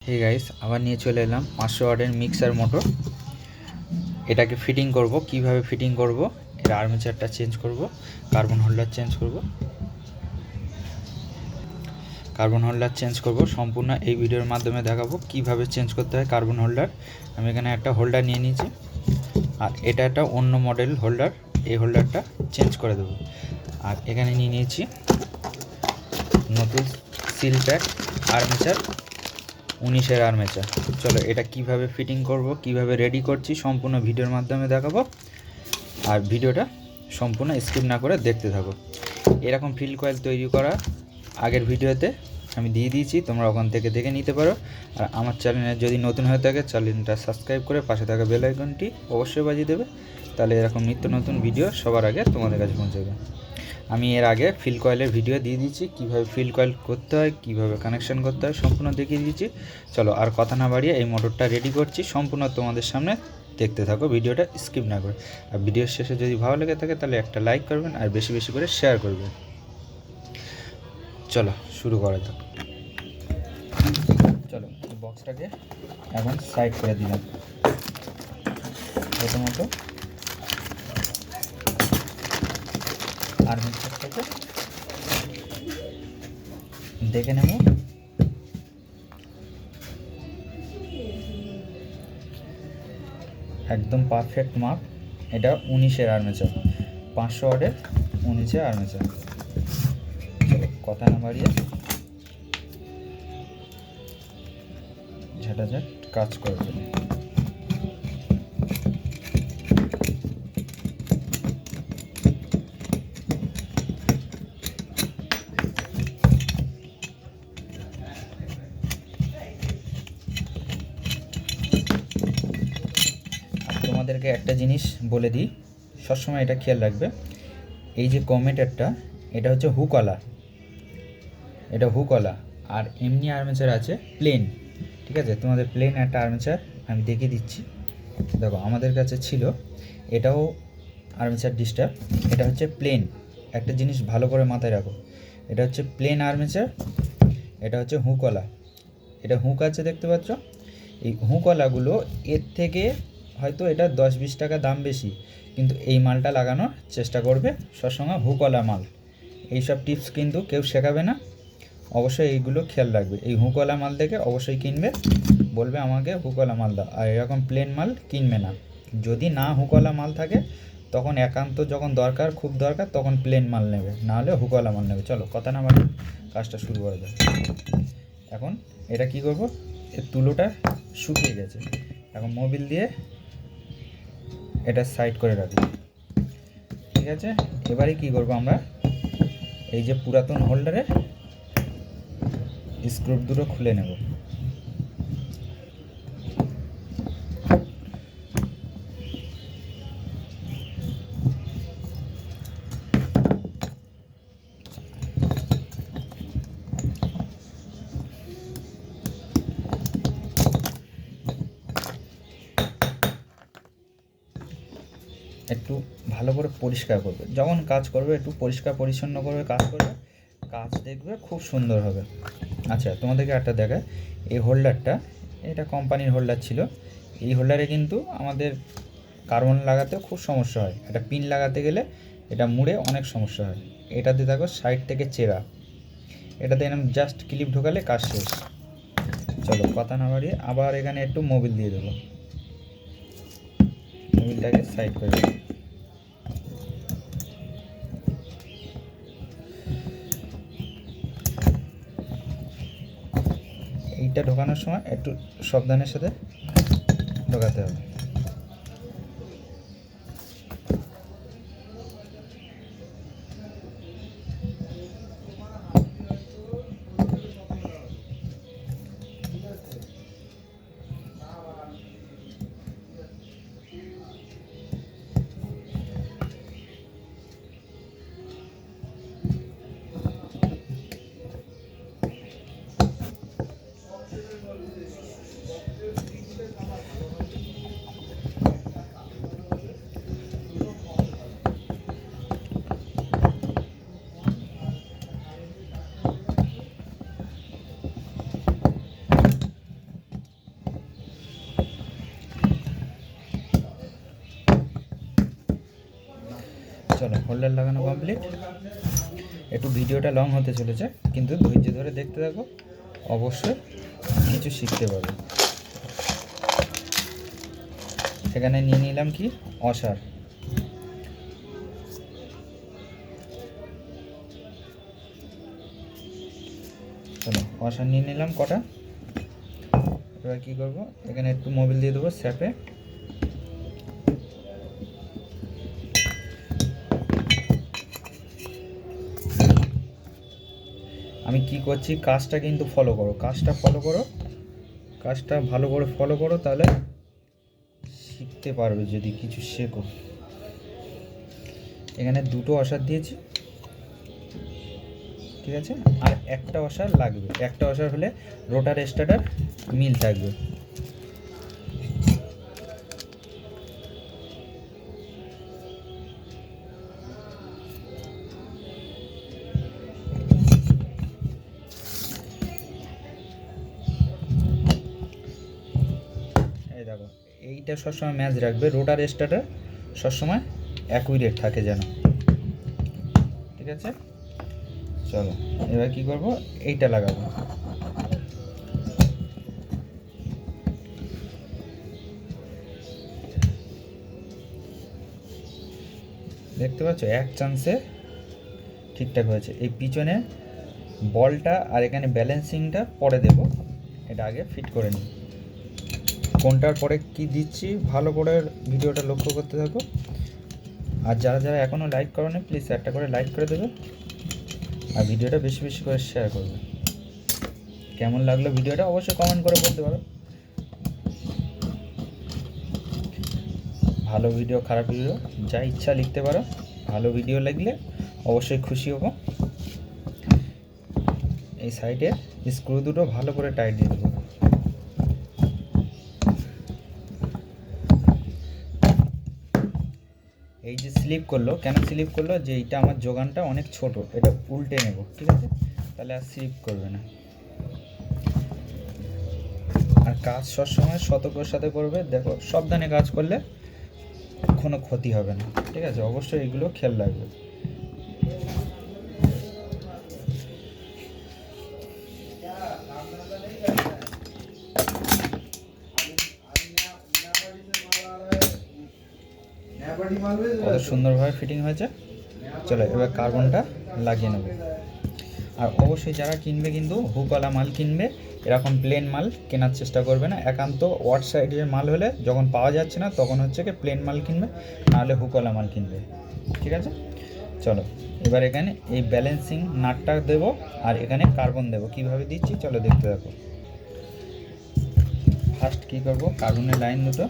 Hey guys, আবার নিয়ে চলে এলাম 500 ওয়াটের মিক্সার মোটর। এটাকে ফিটিং করব। কিভাবে ফিটিং করব, এর আর্মেচারটা চেঞ্জ করব, কার্বন হোল্ডার চেঞ্জ করব সম্পূর্ণ এই ভিডিওর মাধ্যমে দেখাবো কিভাবে চেঞ্জ করতে হয় কার্বন হোল্ডার। আমি এখানে একটা হোল্ডার নিয়ে নিয়েছি, আর এটা একটা অন্য মডেল হোল্ডার। এই হোল্ডারটা চেঞ্জ করে দেবো। আর এখানে নিয়ে নিয়েছি নতুন সিল প্যাক আর্মেচার, 19-এর আর্মেচার। চলো এটা কিভাবে ফিটিং করব, কিভাবে রেডি করছি সম্পূর্ণ ভিডিওর মাধ্যমে দেখাবো। আর ভিডিওটা সম্পূর্ণ স্কিপ না করে দেখতে থাকো। এরকম ফিল্ড কয়েল তৈরি করা আগের ভিডিওতে আমি দিয়ে দিয়েছি, তোমরা ওখান থেকে দেখে নিতে পারো। আর আমার চ্যানেলে যদি নতুন হয়ে থাকে চ্যানেলটা সাবস্ক্রাইব করে পাশে থাকা বেল আইকনটি অবশ্যই বাজিয়ে দেবে, তাহলে এরকম নিত্য নতুন ভিডিও সবার আগে তোমাদের কাছে পৌঁছাবে। আমি এর আগে ফিল্ড কয়েলের ভিডিও দিয়ে দিয়েছি, কীভাবে ফিল্ড কয়েল করতে হয়, কীভাবে কানেকশান করতে হয় সম্পূর্ণ দেখিয়ে দিয়েছি। চলো আর কথা না বাড়িয়ে এই মোটরটা রেডি করছি, সম্পূর্ণ তোমাদের সামনে দেখতে থাকো, ভিডিওটা স্কিপ না করে। আর ভিডিওর শেষে যদি ভালো লেগে থাকে তাহলে একটা লাইক করবেন আর বেশি বেশি করে শেয়ার করবেন। চলো শুরু করা যাক। চলো এই বক্সটাকে এখন সাইড করে দিলাম। প্রথমত আর্মেচারটাকে দেখে নেব। একদম পারফেক্ট মাপ। এটা 19-এর আর্মেচার, 500 ওয়াটের 19-এর আর্মেচার। কথা না বাড়িয়ে ঝাঁটাঝাট কাজ করবে। তোমাদেরকে একটা জিনিস বলে দিই, সবসময় এটা খেয়াল রাখবে। এই যে কমিউটেটরটা, এটা হচ্ছে হুকওয়ালা, এটা হুকওয়ালা। আর এমনি আর্মেচার আছে প্লেন, ঠিক আছে? তোমাদের প্লেন একটা আর্মেচার আমি দেখিয়ে দিচ্ছি। দেখো আমাদের কাছে ছিল, এটাও আর্মেচার ডিস্টার্ব। এটা হচ্ছে প্লেন। একটা জিনিস ভালো করে মাথায় রাখো, এটা হচ্ছে প্লেন আর্মেচার, এটা হচ্ছে হুকওয়ালা। এটা হুক আছে দেখতে পাচ্ছ। এই হুকওয়ালাগুলো এর থেকে হয়তো এটা 10-20 টাকা দাম বেশি, কিন্তু এই মালটা লাগানোর চেষ্টা করবে সবসময় হুকওয়ালা মাল। এইসব টিপস কিন্তু কেউ শেখাবে না, অবশ্যই এইগুলো খেয়াল রাখবে। এই হুকওয়ালা মাল দেখে অবশ্যই কিনবে, বলবে আমাকে হুকওয়ালা মাল দাও। আর এরকম প্লেন মাল কিনবে না। যদি না হুকওয়ালা মাল থাকে তখন একান্ত যখন দরকার, খুব দরকার, তখন প্লেন মাল নেবে, নাহলে হুকওয়ালা মাল নেবে। চলো কথা না বাড়ি কাজটা শুরু করা যায়। এখন এটা কি করব, এর তুলোটা শুকিয়ে গেছে, এখন মোবিল দিয়ে এটা সাইড করে রাখবো, ঠিক আছে? এবারে কি করব, আমরা এই যে পুরাতন হোল্ডারের স্ক্রু দুটো খুলে নেব। একটু ভালো করে পরিষ্কার করবে, যখন কাজ করবে একটু পরিষ্কার পরিচ্ছন্ন করবে, কাজ করবে, কাজ দেখবে খুব সুন্দর হবে। আচ্ছা তোমাদেরকে একটা দেখায়, এই হোল্ডারটা, এটা কোম্পানির হোল্ডার ছিল। এই হোল্ডারে কিন্তু আমাদের কার্বন লাগাতেও খুব সমস্যা হয়, এটা পিন লাগাতে গেলে এটা মুড়ে অনেক সমস্যা হয়। এটাতে দেখো সাইড থেকে চেরা, এটাতে এরকম জাস্ট ক্লিপ ঢোকালে কাজ শেষ। চলো কথা না বাড়িয়ে আবার এখানে একটু মোবিল দিয়ে দেবো, মোবিলটাকে সাইড করে দেবো। এইটা ঢোকানোর সময় একটু সাবধানের সাথে ঢোকাতে হবে। চলো হোল্ডার লাগানো কমপ্লিট। একটু ভিডিওটা লং হতে চলেছে, কিন্তু ধৈর্য ধরে দেখতে থাকো, অবশ্যই কিছু শিখতে পারবে। এখানে নিয়ে নিলাম কি অসার, চলো অসার নিয়ে নিলাম কটা। এবার কী করবো, এখানে একটু মোবিল দিয়ে দেবো স্যাপে। আমি কি করছি, কাজটা কিন্তু ফলো করো, কাজটা ভালো করে ফলো করো, তাহলে শিখতে পারবে যদি কিছু শেখো। এখানে দুটো অসার দিয়েছি, ঠিক আছে, আর একটা অসার লাগবে। একটা অসার হলে রোটার স্টার্টার মিল থাকবে। এই দেখো, এইটা সবসময় ম্যাচ রাখবে, রোটার স্টার্টার সবসময় অ্যাকুরেট থাকে যেন, ঠিক আছে। চলো এবার কি করব, এইটা লাগাবো। দেখতে পাচ্ছ এক চান্সে ঠিকঠাক হয়েছে। এই পিছনে বলটা আর এখানে ব্যালেন্সিংটা পরে দেব, এটা আগে ফিট করে নিই। কোনটার পরে কি দিচ্ছি ভালো করে ভিডিওটা লক্ষ্য করতে থাকো। আর যারা যারা এখনও লাইক করোনি প্লিজ একটা করে লাইক করে দেবে, আর ভিডিওটা বেশি বেশি করে শেয়ার করবে। কেমন লাগলো ভিডিওটা অবশ্যই কমেন্ট করে বলতে পারো। ভালো ভিডিও খারাপ ভিডিও যা ইচ্ছা লিখতে পারো। ভালো ভিডিও লাগলে অবশ্যই খুশি হব। এই সাইডে স্ক্রু দুটো ভালো করে টাইট দিয়ে দেবো। এই যে স্লিপ করলো, কেন স্লিপ করলো, যে এইটা আমার যোগানটা অনেক ছোট, এটা উল্টে নেব, ঠিক আছে, তাহলে আর স্লিপ করবে না। আর কাজ সবসময় সতর্কর সাথে করবে, দেখো সাবধানে কাজ করলে কোনো ক্ষতি হবে না, ঠিক আছে, অবশ্যই এগুলো খেয়াল রাখবে। কত সুন্দরভাবে ফিটিং হয়েছে। চলো এবার কার্বনটা লাগিয়ে নেব। আর অবশ্যই যারা কিনবে কিন্তু হুকওয়ালা মাল কিনবে, এরকম প্লেন মাল কেনার চেষ্টা করবে না। একান্ত ওয়াট সাইডের মাল হলে যখন পাওয়া যাচ্ছে না তখন হচ্ছে কি প্লেন মাল কিনবে, নাহলে হুকওয়ালা মাল কিনবে, ঠিক আছে। চলো এবার এখানে এই ব্যালেন্সিং নাটটা দেবো, আর এখানে কার্বন দেবো। কীভাবে দিচ্ছি চলো দেখতে থাকো। ফার্স্ট কী করবো, কার্বনের লাইন দুটো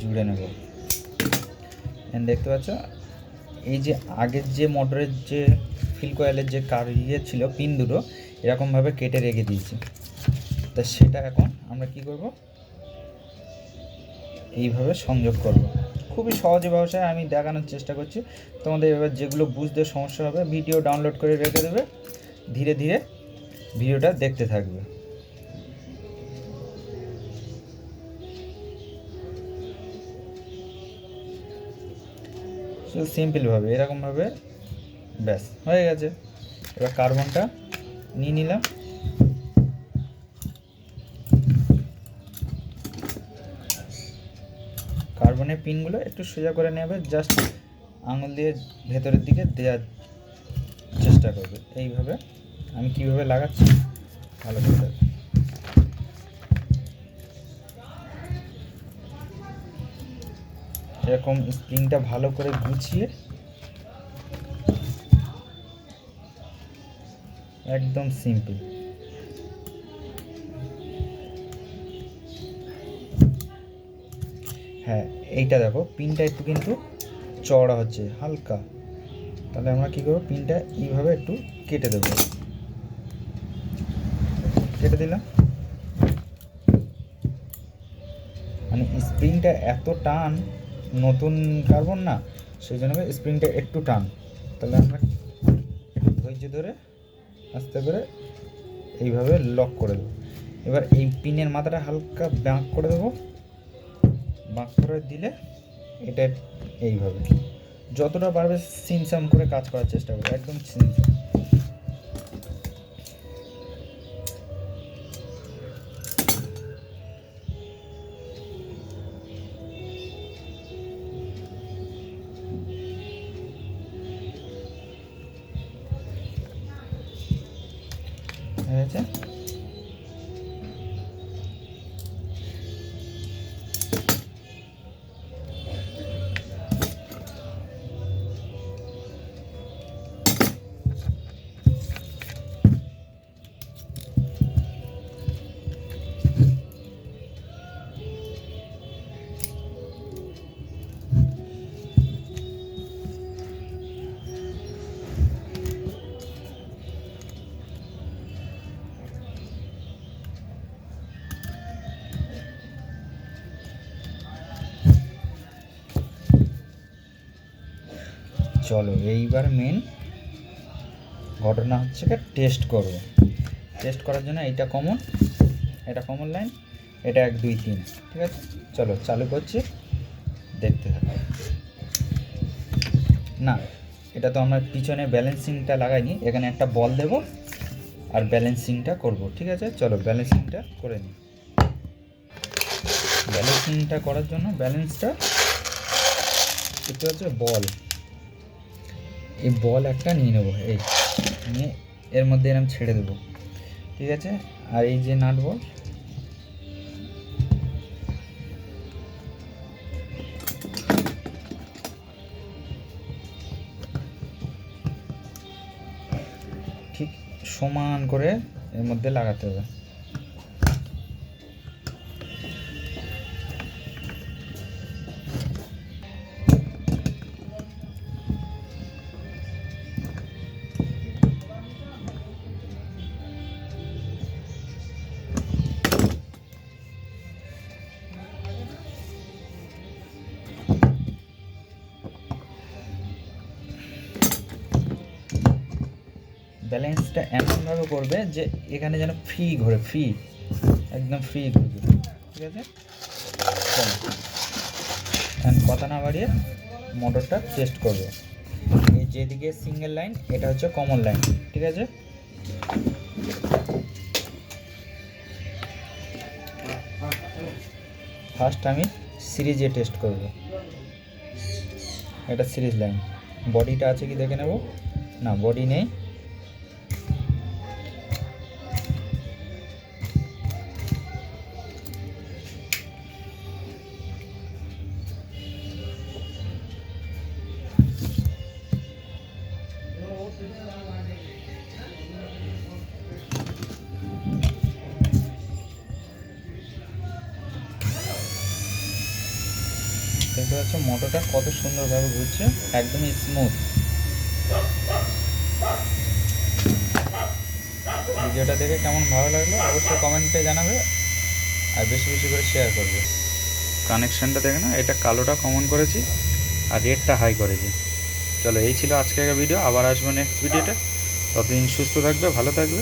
জুড়ে নেব। দেখতে পাচ্ছ এই যে আগের যে মোটরের যে ফিল কয়েলের যে ছিল পিন দুটো এরকমভাবে কেটে রেখে দিয়েছি, তা সেটা এখন আমরা কি করব, এইভাবে সংযোগ করব। খুবই সহজ ভাষায় আমি দেখানোর চেষ্টা করছি তোমাদের। এবার যেগুলো বুঝতে সমস্যা হবে ভিডিও ডাউনলোড করে রেখে দেবে, ধীরে ধীরে ভিডিওটা দেখতে থাকবে। সিম্পলভাবে এরকমভাবে ব্যাস হয়ে গেছে। এবার কার্বনটা নিয়ে নিলাম, কার্বনের পিনগুলো একটু সোজা করে নেবে, জাস্ট আঙুল দিয়ে ভেতরের দিকে দেওয়ার চেষ্টা করবে। এইভাবে আমি কিভাবে লাগাচ্ছি ভালো করে দেখো। এরকম স্প্রিংটা ভালো করে গুছিয়ে একদম সিম্পল। হ্যাঁ এইটা দেখো পিনটা একটু কিন্তু চওড়া হচ্ছে হালকা, তাহলে আমরা কী করবো, পিনটা এইভাবে একটু কেটে দেবো। কেটে দিলাম, মানে স্প্রিংটা এত টান, নতুন কার্বন না, সেই জন্য স্প্রিংটা একটু টান, তাহলে আমরা একটু ধৈর্য ধরে আস্তে করে এইভাবে লক করে দেবো। এবার এই পিনের মাথাটা হালকা বাঁক করে দেবো, বাঁক করে দিলে এটা এইভাবে যতটা পারবে সিমসাম করে কাজ করার চেষ্টা করবে, একদম সিমসাম। হয়ে গেছে। চলো এইবার মেন ঘটনা হচ্ছে টেস্ট করব। টেস্ট করার জন্য এটা কমন লাইন, এটা 1 2 3, ঠিক আছে। চলো চালু করছি, দেখতে থাকো। না, এটা তো আমরা পিছনে ব্যালেন্সিংটা লাগাইনি, এখানে একটা বল দেব আর ব্যালেন্সিংটা করব, ঠিক আছে। চলো ব্যালেন্সিংটা করে নিই। ব্যালেন্সিংটা করার জন্য ব্যালেন্সটা এটা হচ্ছে বল, এই বল একটা নিয়ে নেবো, এই নিয়ে এর মধ্যে এরকম ছেড়ে দেবো, ঠিক আছে। আর এই যে নাট বল, ঠিক সমান করে এর মধ্যে লাগাতে হবে। ব্যালেন্সটা এমনভাবে করবে যে এখানে যেন ফ্রি ঘোরে, একদম ফ্রি ঘুরবে, ঠিক আছে। চলো এখন কথা না বাড়িয়ে মোটরটা টেস্ট করবো। এই যেদিকে সিঙ্গেল লাইন এটা হচ্ছে কমন লাইন, ঠিক আছে। ফার্স্ট আমি সিরিজে টেস্ট করব। এটা সিরিজ লাইন, বডিটা আছে কি দেখে নেব। না, বডি নেই। দেখতে পাচ্ছ মোটরটা কত সুন্দরভাবে ঘুরছে, একদমই স্মুথ। ভিডিওটা দেখে কেমন ভালো লাগলো অবশ্যই কমেন্টে জানাবে, আর বেশি বেশি করে শেয়ার করবে। কানেকশানটা দেখে না, এটা কালোটা কমন করেছি আর রেডটা হাই করেছি। চলো এই ছিল আজকের ভিডিও, আবার আসবো নেক্সট ভিডিওতে। ততদিন সুস্থ থাকবে, ভালো থাকবে।